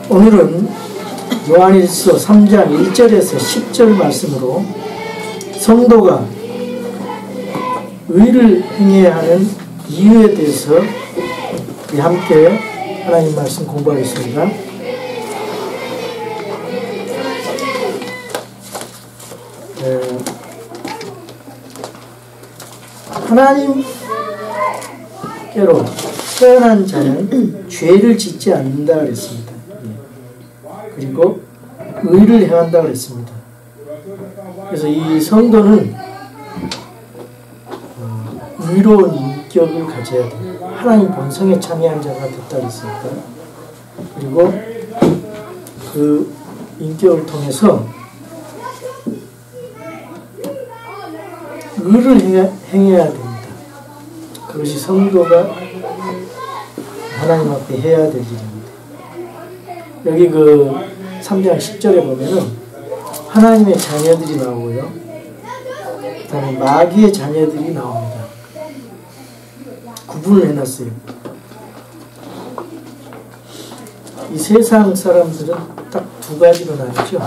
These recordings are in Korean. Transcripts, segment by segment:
오늘은 요한일서 3장 1절에서 10절 말씀으로 성도가 의를 행해야 하는 이유에 대해서 우리 함께 하나님 말씀 공부하겠습니다. 하나님께로 태어난 자는 죄를 짓지 않는다 그랬습니다. 그리고 의를 행한다 그랬습니다. 그래서 이 성도는 의로운 인격을 가져야 돼요. 하나님 본성에 참여한 자가 됐다 그랬으니까. 그리고 그 인격을 통해서 의를 행해야 됩니다. 그것이 성도가 하나님 앞에 해야 될 일입니다. 여기 그 3장 10절에 보면은 하나님의 자녀들이 나오고요. 그 다음에 마귀의 자녀들이 나옵니다. 구분을 해놨어요. 이 세상 사람들은 딱 두 가지로 나뉘죠.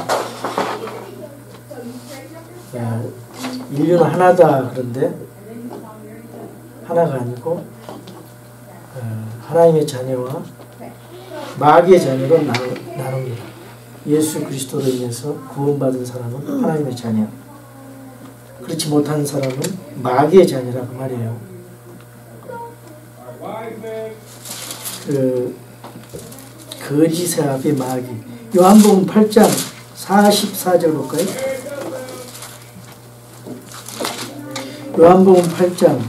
인류는 하나다 그런데 하나가 아니고 하나님의 자녀와 마귀의 자녀로 나눕니다. 예수 그리스도로 인해서 구원받은 사람은 하나님의 자녀, 그렇지 못한 사람은 마귀의 자녀라고 말이에요. 그 거짓의 앞에 마귀. 요한복음 8장 44절 볼까요? 요한복음 8장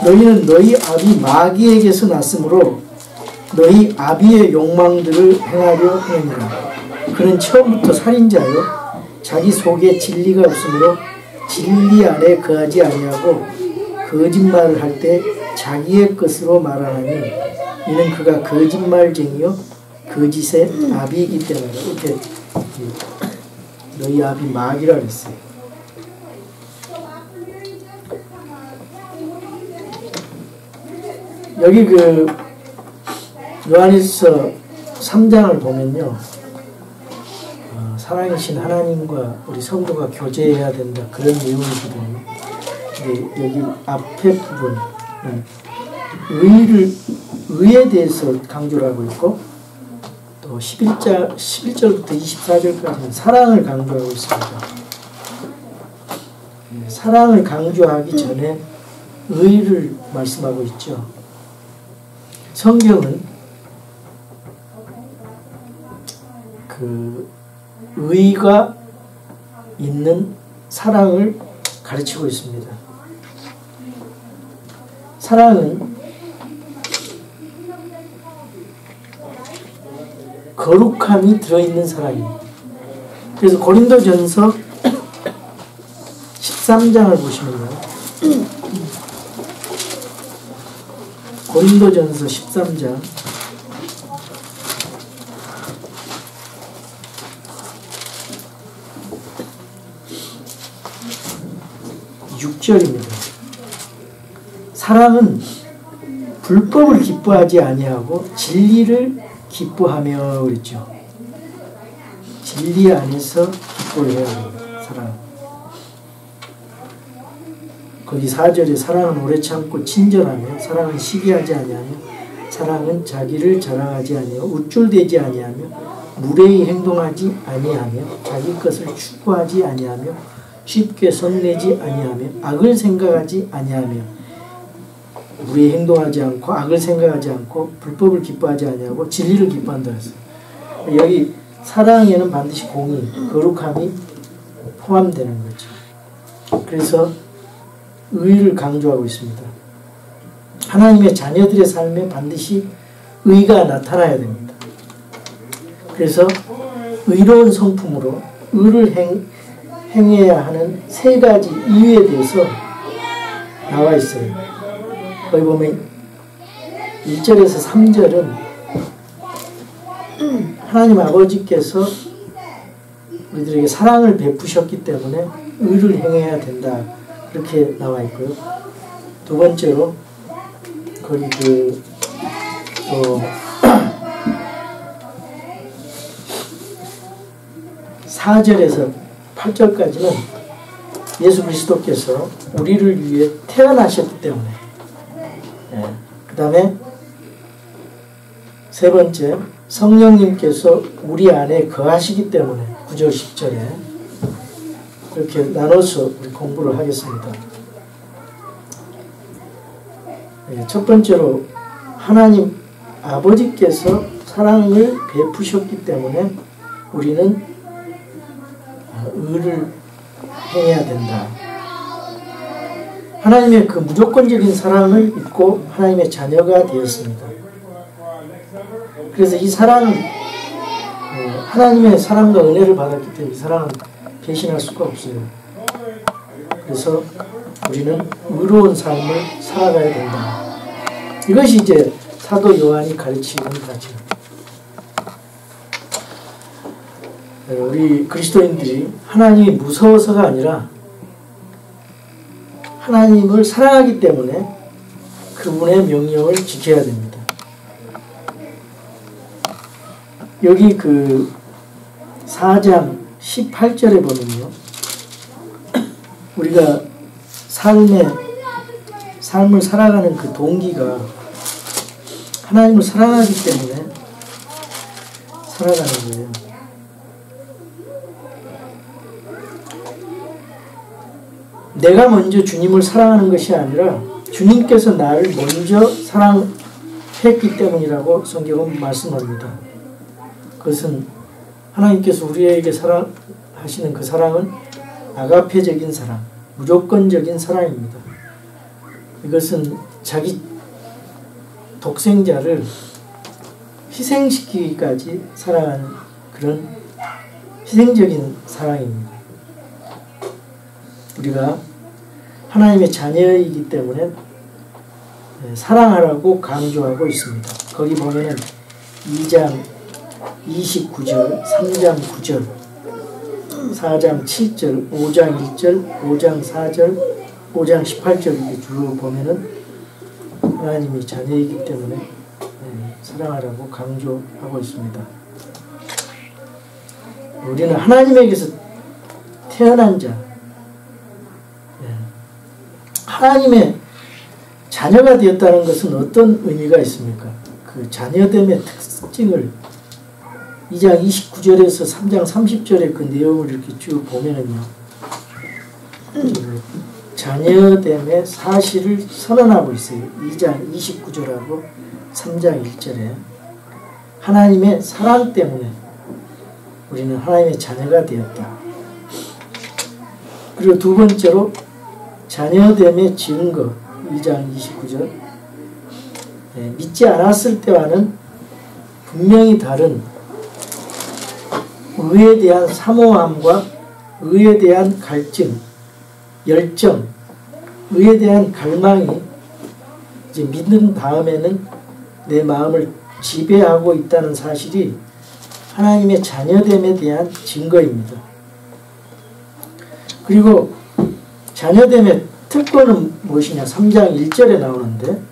'너희는 너희 아비 마귀에게서 났으므로 너희 아비의 욕망들을 행하려 하느니라. 그는 처음부터 살인자요 자기 속에 진리가 없으므로 진리 안에 거하지 아니하고 거짓말을 할 때 자기의 것으로 말하나니 이는 그가 거짓말쟁이요 거짓의 아비이기 때문에.' 이렇게 너희 아비 마귀라 그랬어요. 여기 그 요한일서 3장을 보면요, 살아계신 하나님과 우리 성도가 교제해야 된다 그런 내용이거든요. 근데 여기 앞에 부분은 의에 대해서 강조를 하고 있고, 또 11절부터 24절까지는 사랑을 강조하고 있습니다. 사랑을 강조하기 전에 의를 말씀하고 있죠. 성경은 그 의가 있는 사랑을 가르치고 있습니다. 사랑은 거룩함이 들어있는 사랑입니다. 그래서 고린도전서 13장을 보시면요, 고린도전서 13장 6절입니다. 사랑은 불법을 기뻐하지 아니하고 진리를 기뻐하며 그랬죠. 진리 안에서 기뻐를 해야 합니다. 사랑. 거기 4절에 사랑은 오래 참고 친절하며 사랑은 시기하지 아니하며 사랑은 자기를 자랑하지 아니하며 우쭐대지 아니하며 무례히 행동하지 아니하며 자기 것을 추구하지 아니하며 쉽게 성내지 아니하며 악을 생각하지 아니하며 무례히 행동하지 않고 악을 생각하지 않고 불법을 기뻐하지 아니하고 진리를 기뻐한다 했어요. 여기 사랑에는 반드시 공의, 거룩함이 포함되는 거죠. 그래서 의를 강조하고 있습니다. 하나님의 자녀들의 삶에 반드시 의가 나타나야 됩니다. 그래서 의로운 성품으로 의를 행해야 하는 세 가지 이유에 대해서 나와 있어요. 거기 보면 1절에서 3절은 하나님 아버지께서 우리들에게 사랑을 베푸셨기 때문에 의를 행해야 된다 그렇게 나와 있고요. 두 번째로 거기 또 4절에서 8절까지는 예수 그리스도께서 우리를 위해 태어나셨기 때문에, 그 다음에 세 번째, 성령님께서 우리 안에 거하시기 때문에 9절 10절에 이렇게 나눠서 우리 공부를 하겠습니다. 첫 번째로 하나님 아버지께서 사랑을 베푸셨기 때문에 우리는 의를 행해야 된다. 하나님의 그 무조건적인 사랑을 입고 하나님의 자녀가 되었습니다. 그래서 이 사랑은 하나님의 사랑과 은혜를 받았기 때문에 이 사랑은 배신할 수가 없어요. 그래서 우리는 의로운 삶을 살아가야 된다. 이것이 이제 사도 요한이 가르치는 거죠. 우리 그리스도인들이 하나님이 무서워서가 아니라 하나님을 사랑하기 때문에 그분의 명령을 지켜야 됩니다. 여기 그 4장 18절에 보면요, 우리가 삶을 살아가는 그 동기가 하나님을 사랑하기 때문에 살아가는 거예요. 내가 먼저 주님을 사랑하는 것이 아니라 주님께서 나를 먼저 사랑했기 때문이라고 성경은 말씀합니다. 그것은 하나님께서 우리에게 사랑하시는 그 사랑은 아가페적인 사랑, 무조건적인 사랑입니다. 이것은 자기 독생자를 희생시키기까지 사랑하는 그런 희생적인 사랑입니다. 우리가 하나님의 자녀이기 때문에 사랑하라고 강조하고 있습니다. 거기 보면은 2장 29절, 3장 9절, 4장 7절, 5장 1절, 5장 4절, 5장 18절 이렇게 쭉 보면은 하나님이 자녀이기 때문에 사랑하라고 강조하고 있습니다. 우리는 하나님에게서 태어난 자, 하나님의 자녀가 되었다는 것은 어떤 의미가 있습니까? 그 자녀됨의 특징을 2장 29절에서 3장 30절의 그 내용을 이렇게 쭉 보면은요, 자녀됨의 사실을 선언하고 있어요. 2장 29절하고 3장 1절에 하나님의 사랑 때문에 우리는 하나님의 자녀가 되었다. 그리고 두 번째로 자녀됨의 증거 2장 29절, 믿지 않았을 때와는 분명히 다른 의에 대한 사모함과 의에 대한 갈증, 열정, 의에 대한 갈망이 이제 믿는 다음에는 내 마음을 지배하고 있다는 사실이 하나님의 자녀됨에 대한 증거입니다. 그리고 자녀됨의 특권은 무엇이냐? 3장 1절에 나오는데,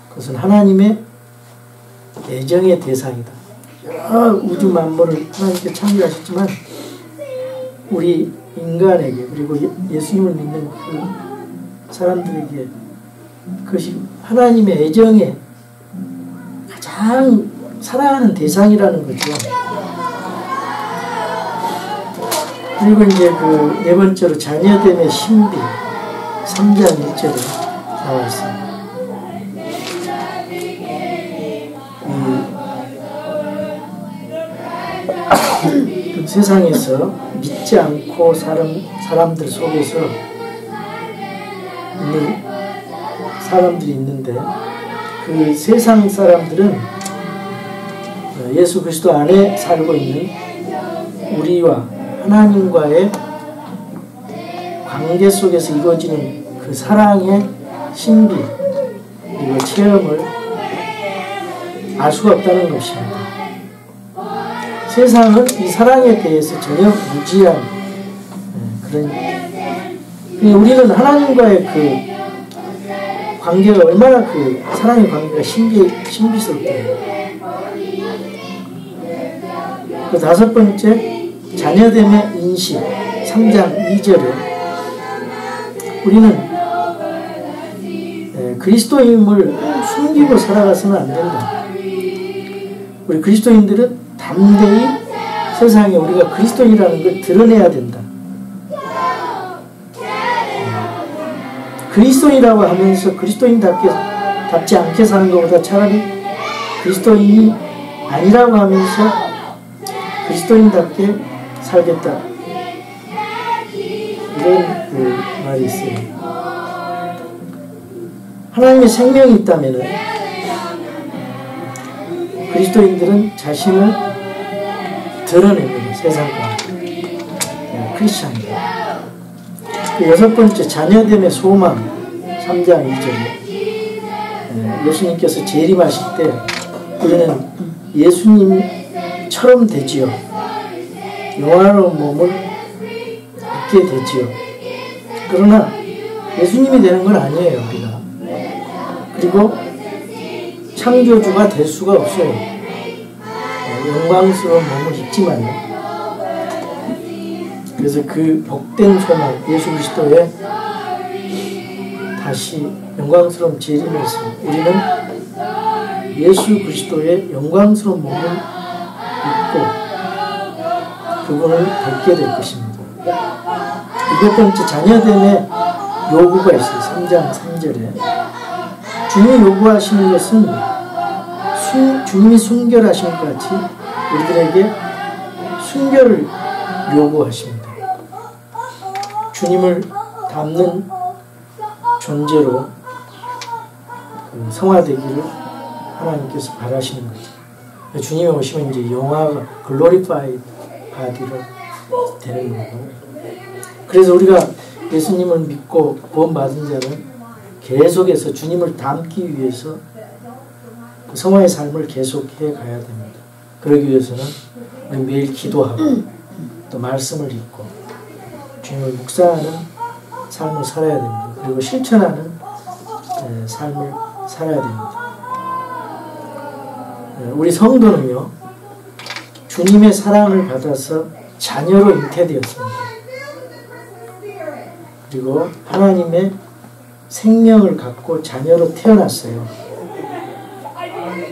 그것은 하나님의 애정의 대상이다. 여러 우주 만물을 하나님께 창조하셨지만 우리 인간에게, 그리고 예수님을 믿는 그 사람들에게 그것이 하나님의 애정의 가장 사랑하는 대상이라는 거죠. 그리고 이제 그 네 번째로 자녀됨의 신비 3장 1절에 나와 있습니다. 그 세상에서 믿지 않고 사람들 속에서 있는 사람들이 있는데, 그 세상 사람들은 예수 그리스도 안에 살고 있는 우리와 하나님과의 관계 속에서 이루어지는 그 사랑의 신비, 그리고 체험을 알 수가 없다는 것입니다. 세상은 이 사랑에 대해서 전혀 무지한 우리는 하나님과의 그 관계가 얼마나 그 사랑의 관계가 신비스럽다고. 그 다섯 번째, 자녀됨의 인식 3장 2절에 우리는 그리스도인을 숨기고 살아가서는 안 된다. 우리 그리스도인들은 담대히 세상에 우리가 그리스도인이라는 걸 드러내야 된다. 그리스도인이라고 하면서 그리스도인답지 않게 사는 것보다 차라리 그리스도인이 아니라고 하면서 그리스도인답게 살겠다. 이런 그 말이 있어요. 하나님의 생명이 있다면 그리스도인들은 자신을 드러냅니다. 세상과 크리스찬입니다. 그 여섯 번째, 자녀됨의 소망 3장 2절에 예수님께서 재림하실 때 우리는 예수님처럼 되지요. 영화로운 몸을 입게 되지요. 그러나 예수님이 되는 건 아니에요. 우리가. 그리고 창조주가 될 수가 없어요. 영광스러운 몸을 입지만요. 그래서 그 복된 소망, 예수 그리스도의 다시 영광스러운 재림에서 우리는 예수 그리스도의 영광스러운 몸을 입고 그분을 뵙게 될 것입니다. 일곱 번째, 자녀됨의 요구가 있어요. 3장 3절에 주님이 요구하시는 것은 주님이 순결하신 것 같이 우리들에게 순결을 요구하십니다. 주님을 닮는 존재로 성화되기를 하나님께서 바라시는 거죠. 주님이 오시면 이제 영화가 글로리파이드 바디로 되는 거고. 그래서 우리가 예수님을 믿고 구원받은 자는 계속해서 주님을 닮기 위해서 성화의 삶을 계속해 가야 됩니다. 그러기 위해서는 우리 매일 기도하고 또 말씀을 읽고 주님을 묵상하는 삶을 살아야 됩니다. 그리고 실천하는 삶을 살아야 됩니다. 우리 성도는요, 주님의 사랑을 받아서 자녀로 잉태되었습니다. 그리고 하나님의 생명을 갖고 자녀로 태어났어요.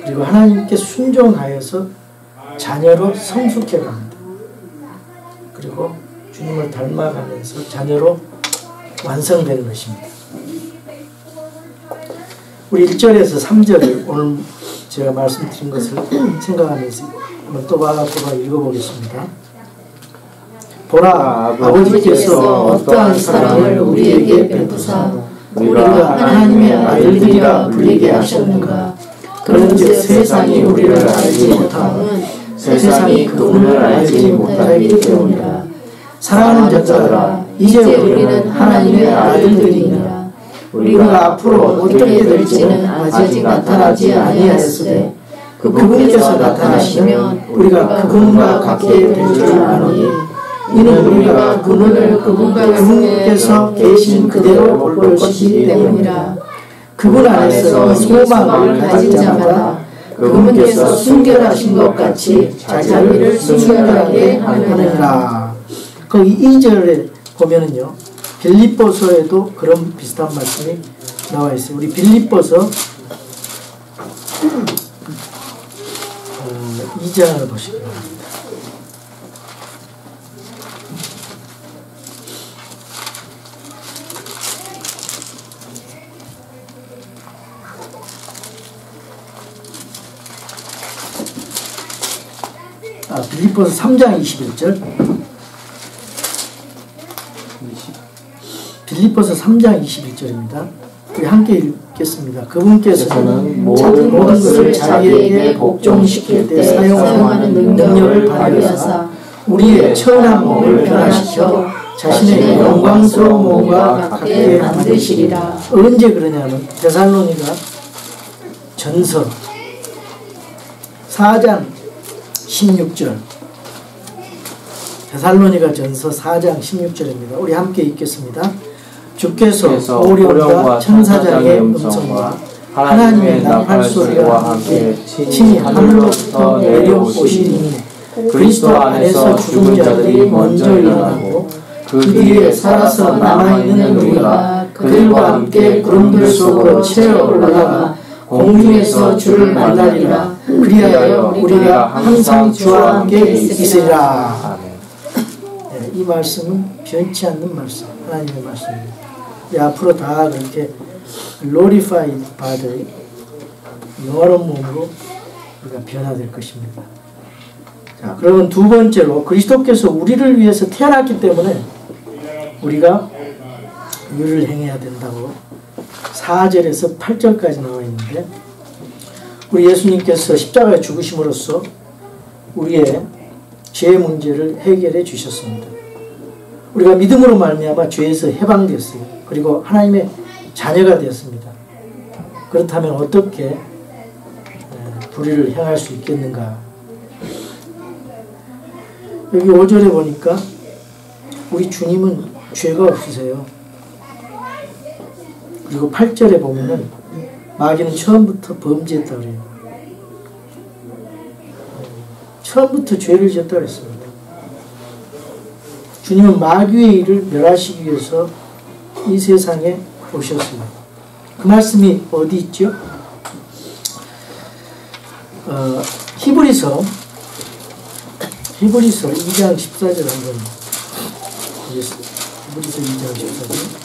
그리고 하나님께 순종하여서 자녀로 성숙해 갑니다. 그리고 주님을 닮아가면서 자녀로 완성되는 것입니다. 우리 1절에서 3절을 오늘 제가 말씀드린 것을 생각하면서 한번 또박또박 읽어보겠습니다. 보라, 아버지께서 어떠한 사랑을 우리에게 베푸사 우리가 하나님의 아들들이라 불리게 하셨는가. 그런즉 세상이 우리를 알지 못함은 세상이 그분을 알지 못하기 때문이라. 사랑하는 자들아, 이제 우리는 하나님의 아들들이니라. 우리가 앞으로 어떻게 될지는 아직 나타나지 아니하였으되 그분께서 나타나시면 우리가 그분과 같게 될 줄 아노니 이는 우리가 그분께서 계신 그대로 볼 것이기 때문이라. 그분 안에서 소망을 가진 자마다 그분께서 순결하신 것 같이 자기를 순결하게 하느니라. 그 2절에 보면은요, 빌립보서에도 그런 비슷한 말씀이 나와 있어요. 우리 빌립보서 2장을 보시기 바랍니다. 빌립보서 3장 21절. 빌립보서 3장 21절입니다. 우리 함께 읽겠습니다. 그분께서는 모든 것을 자기에게 복종시킬 때 사용하는 능력을 발휘하사 우리의 천한 몸을 변화시켜 자신의 영광스러운 몸과 같게 만드시리라. 언제 그러냐면 데살로니가 전서 4장 16절. 데살로니가전서 4장 16절입니다. 우리 함께 읽겠습니다. 주께서 오령과 천사장의 음성과 하나님의 나팔 소리와 함께 친히 하늘로부터 내려오시니 그리스도 안에서 죽은 자들이 먼저 일어나고 그 뒤에 살아서 남아있는 우리가 그들과 함께 구름들 속으로 채어 올라가 공중에서 주를 만나리라. 그리하여 우리가 항상 주와 함께 있으리라. 네, 이 말씀은 변치 않는 말씀, 하나님의 말씀입니다. 앞으로 다 그렇게 glorified 받을 영원한 몸으로 우리가 변화될 것입니다. 자, 그러면 두 번째로 그리스도께서 우리를 위해서 태어났기 때문에 우리가 의를 행해야 된다고 4절에서 8절까지 나와 있는데, 우리 예수님께서 십자가에 죽으심으로써 우리의 죄 문제를 해결해 주셨습니다. 우리가 믿음으로 말미암아 죄에서 해방되었어요. 그리고 하나님의 자녀가 되었습니다. 그렇다면 어떻게 불의를 행할 수 있겠는가? 여기 5절에 보니까 우리 주님은 죄가 없으세요. 그리고 8절에 보면은 마귀는 처음부터 범죄했다고 그래요. 처음부터 죄를 지었다고 했습니다. 주님은 마귀의 일을 멸하시기 위해서 이 세상에 오셨습니다. 그 말씀이 어디 있죠? 히브리서 2장 14절 한번 보겠습니다. 히브리서 2장 14절.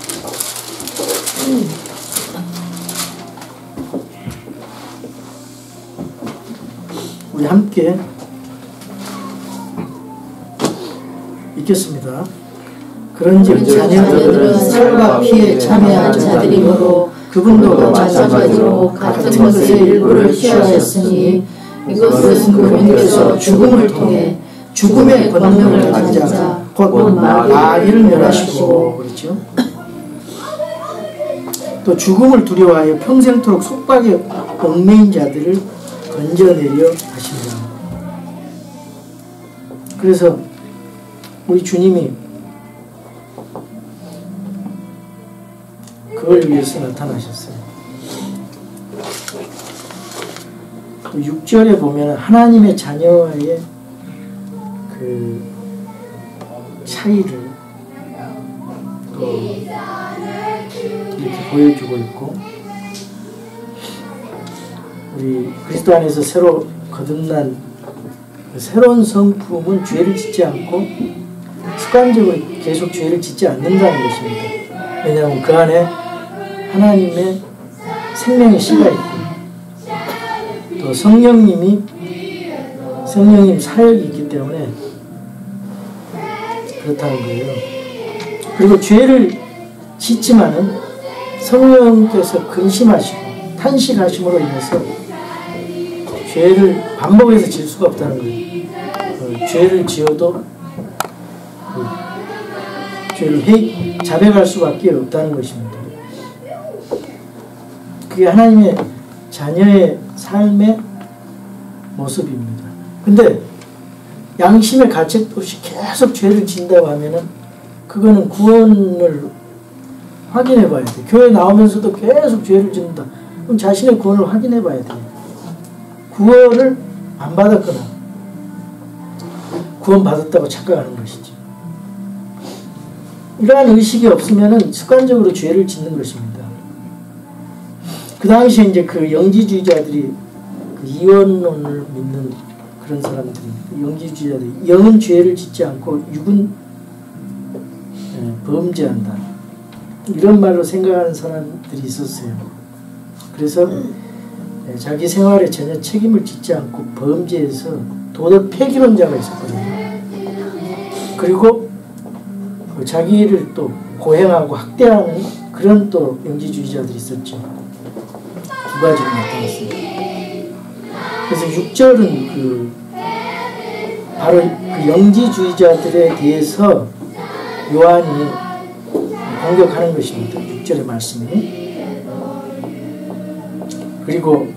우리 함께 읽겠습니다. 그런즉 자녀들은 살과 피에 참여한 자들이므로 그분도 마찬가지로 같은 것의 일부를 취하였으니 이것은 그분께서 죽음을 통해 죽음의 권능을 가진 자 곧 마귀를 멸하시고, 그렇죠? 또 죽음을 두려워하여 평생토록 속박에 얽매인 자들을 건져내려 하신다. 그래서 우리 주님이 그걸 위해서 나타나셨어요. 또 6절에 보면 하나님의 자녀와의 그 차이를 또 이렇게 보여주고 있고, 우리 그리스도 안에서 새로 거듭난 그 새로운 성품은 죄를 짓지 않고 습관적으로 계속 죄를 짓지 않는다는 것입니다. 왜냐하면 그 안에 하나님의 생명의 씨가 있고 또 성령님 사역이 있기 때문에 그렇다는 거예요. 그리고 죄를 짓지만은 성령께서 근심하시고 탄식하심으로 인해서 죄를 반복해서 질 수가 없다는 거예요. 죄를 지어도 죄를 자백할 수밖에 없다는 것입니다. 그게 하나님의 자녀의 삶의 모습입니다. 근데 양심의 가책도 없이 계속 죄를 짓는다고 하면은 그거는 구원을 확인해 봐야 돼. 교회 나오면서도 계속 죄를 짓는다. 그럼 자신의 구원을 확인해 봐야 돼. 구원을 안 받았거나 구원 받았다고 착각하는 것이지. 이러한 의식이 없으면은 습관적으로 죄를 짓는 것입니다. 그 당시에 이제 그 영지주의자들이 그 이원론을 믿는 그런 사람들이, 영지주의자들이 영은 죄를 짓지 않고 육은 범죄한다, 이런 말로 생각하는 사람들이 있었어요. 그래서 자기 생활에 전혀 책임을 짓지 않고 범죄해서 도덕 폐기론자가 있었거든요. 그리고 자기를 또 고행하고 학대하는 그런 또 영지주의자들이 있었죠. 두 가지로 나타났습니다. 그래서 6절은 바로 그 영지주의자들에 대해서 요한이 공격하는 것입니다. 6절의 말씀이. 그리고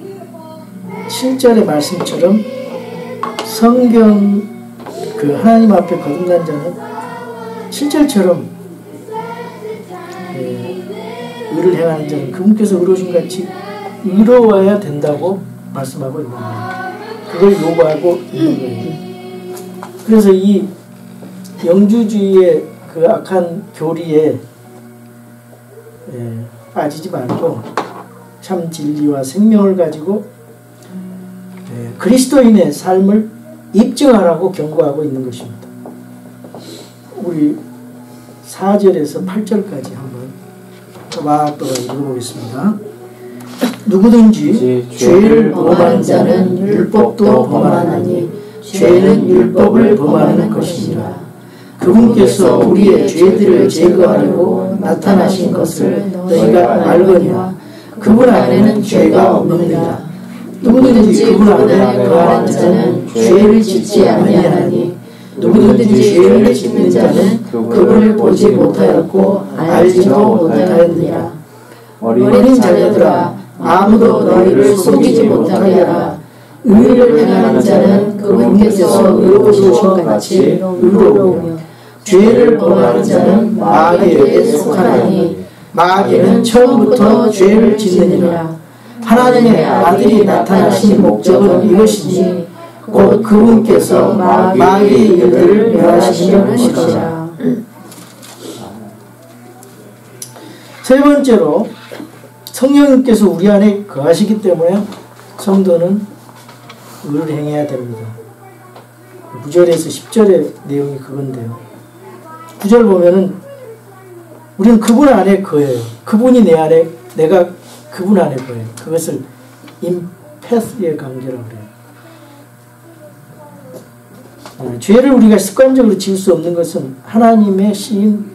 7절의 말씀처럼 성경 그 그 하나님 앞에 거듭난 자는 실절처럼 의를 행하는 자는 그분께서 의로우신 같이 의로워야 된다고 말씀하고 있는 거예요. 그걸 요구하고 있는 거예요. 그래서 이 영주주의의 그 악한 교리에 빠지지 말고 참 진리와 생명을 가지고 그리스도인의 삶을 입증하라고 경고하고 있는 것입니다. 우리 4절에서 8절까지 한번 또박또박 읽어보겠습니다. 누구든지 죄를 범하는 자는 율법도 범하나니 죄는 율법을 범하는 것이니라. 그분께서 우리의 죄들을 제거하려고 나타나신 것을 너희가 알거니와 그분 안에는 죄가 없느니라. 누구든지 그분 안에 거하는 자는 죄를 짓지 아니하나니 누구든지 죄를 짓는 자는 그분을 보지 못하였고 알지도 못하였느니라. 어린 자녀들아, 아무도 너희를 속이지 못하게 하라. 의를 행하는 자는 그분께서 의로우신 것 같이 의로우며 죄를 범하는 자는 마귀에게 속하나니 마귀는 처음부터 죄를 짓느니라. 하나님의 아들이 나타나신 목적은 이것이니 곧 그분께서 마귀의 일들을 멸하시려는 것이라. 세 번째로 성령님께서 우리 안에 거하시기 때문에 성도는 의를 행해야 됩니다. 9절에서 10절의 내용이 그건데요. 9절 보면은 우리는 그분 안에 거해요. 그분이 내 안에, 내가 그분 안에 거해요. 그것을 임패스의 관계라고 그래요. 죄를 우리가 습관적으로 지을 수 없는 것은 하나님의 시인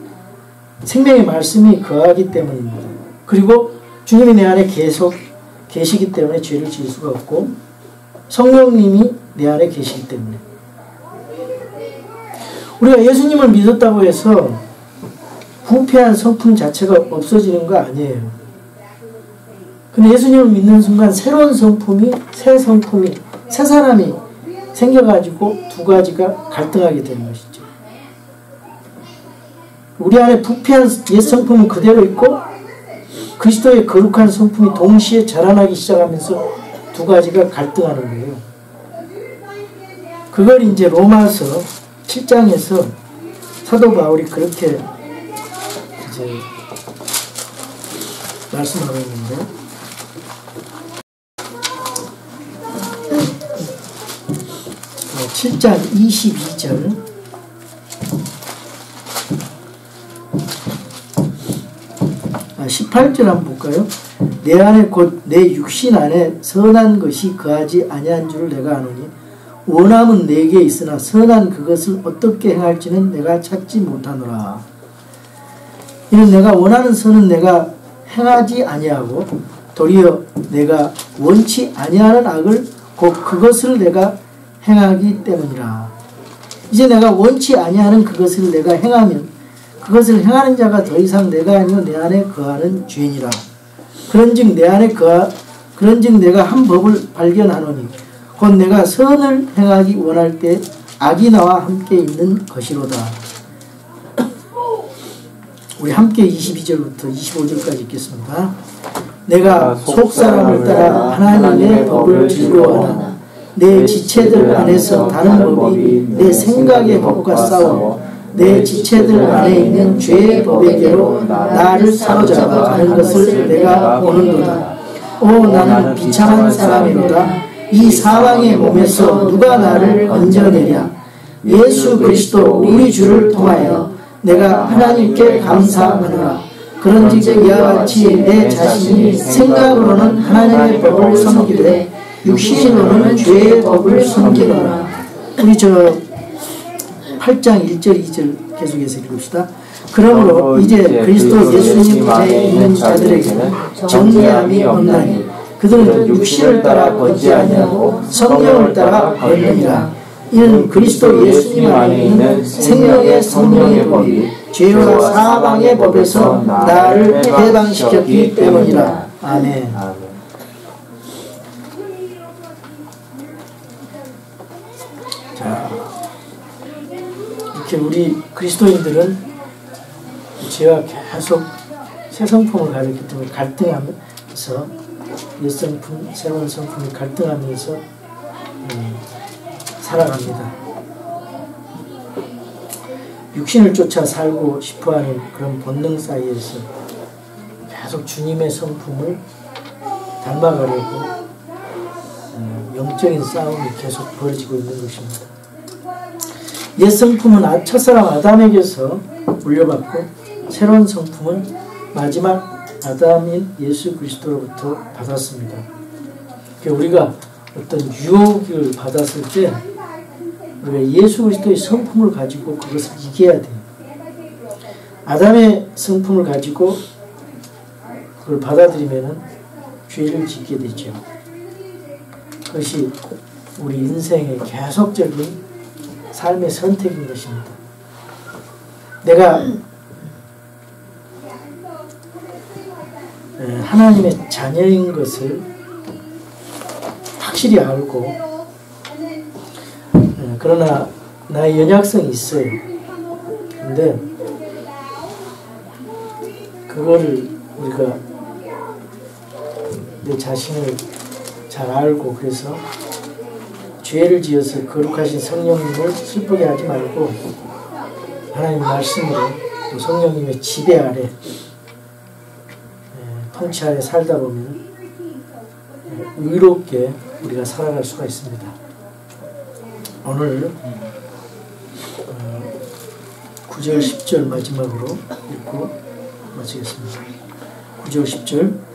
생명의 말씀이 거하기 때문입니다. 그리고 주님이 내 안에 계속 계시기 때문에 죄를 지을 수가 없고 성령님이 내 안에 계시기 때문에 우리가 예수님을 믿었다고 해서 부패한 성품 자체가 없어지는 거 아니에요. 근데 예수님을 믿는 순간 새로운 성품이 새 사람이 생겨가지고 두 가지가 갈등하게 되는 것이죠. 우리 안에 부패한 옛 성품은 그대로 있고 그리스도의 거룩한 성품이 동시에 자라나기 시작하면서 두 가지가 갈등하는 거예요. 그걸 이제 로마서 7장에서 사도 바울이 그렇게 이제 말씀하고 있는데 7장 22절 18절 한번 볼까요? 내 안에 곧 내 육신 안에 선한 것이 거하지 아니한 줄을 내가 아노니 원함은 내게 있으나 선한 그것을 어떻게 행할지는 내가 찾지 못하노라. 이는 내가 원하는 선은 내가 행하지 아니하고 도리어 내가 원치 아니하는 악을 곧 그것을 내가 행하기 때문이라. 이제 내가 원치 아니하는 그것을 내가 행하면 그것을 행하는 자가 더 이상 내가 아니요 내 안에 거하는 죄니라. 그런즉 내가 한 법을 발견하노니 곧 내가 선을 행하기 원할 때 악이 나와 함께 있는 것이로다. 우리 함께 22절부터 25절까지 읽겠습니다. 내가 속사람을 따라 하나님의 법을 즐거워하나 내 지체들 안에서 다른 법이 내 생각의 법과 싸워 내 지체들 안에 있는 죄의 법에게로 나를 사로잡아 가는 것을 내가 보는도다. 오 나는 비참한 사람이로다. 이 사방의 몸에서 누가 나를 건져내랴. 예수 그리스도 우리 주를 통하여 내가 하나님께 감사하노라. 그런즉 이와 같이 내 자신이 생각으로는 하나님의 법을 섬기되 육신으로는 죄의 법을 섬기노라. 우리 8장 1절 2절 계속해서 읽읍시다. 그러므로 이제 그리스도 예수님 안에 있는 자들에게는 정죄함이 없나니 그들은 육신을 따라 걷지 아니하고 성령을 따라 걷느니라. 이는 그리스도 예수님 안에 있는 생명의 성령의 법이 죄와 사망의 법에서 나를 해방시켰기 때문이라. 아멘. 자, 이렇게 우리 그리스도인들은 죄와 계속 새 성품을 가졌기 때문에 갈등하면서 옛 성품, 새로운 성품이 갈등하면서 살아갑니다. 육신을 쫓아 살고 싶어하는 그런 본능 사이에서 계속 주님의 성품을 닮아가려고 영적인 싸움이 계속 벌어지고 있는 것입니다. 옛 성품은 첫사람 아담에게서 물려받고 새로운 성품은 마지막 아담인 예수 그리스도로부터 받았습니다. 우리가 어떤 유혹을 받았을 때 우리가 예수 그리스도의 성품을 가지고 그것을 이겨야 돼요. 아담의 성품을 가지고 그걸 받아들이면 죄를 짓게 되죠. 그것이 우리 인생의 계속적인 삶의 선택인 것입니다. 내가 하나님의 자녀인 것을 확실히 알고 그러나 나의 연약성이 있어요. 근데 그거를 우리가 내 자신을 잘 알고 그래서 죄를 지어서 거룩하신 성령님을 슬프게 하지 말고 하나님 말씀으로 또 성령님의 지배 아래 통치 아래 살다 보면 의롭게 우리가 살아갈 수가 있습니다. 오늘 9절 10절 마지막으로 읽고 마치겠습니다. 9절 10절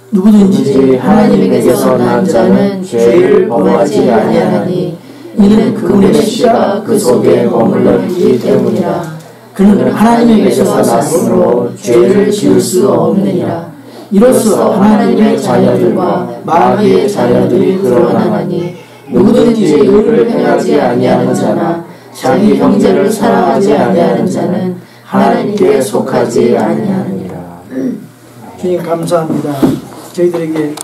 누구든지 하나님에게서 난 자는 죄를 범하지 아니하나니 이는 그분의 씨가 그 속에 머물러 있기 때문이라. 그는 하나님에게서 났으므로 죄를 지을 수 없느니라. 이로써 하나님의 자녀들과 마귀의 자녀들이 드러나나니 누구든지 의를 행하지 아니하는 자나 자기 형제를 사랑하지 아니하는 자는 하나님께 속하지 아니하느니라. 주님 감사합니다. 저희들에게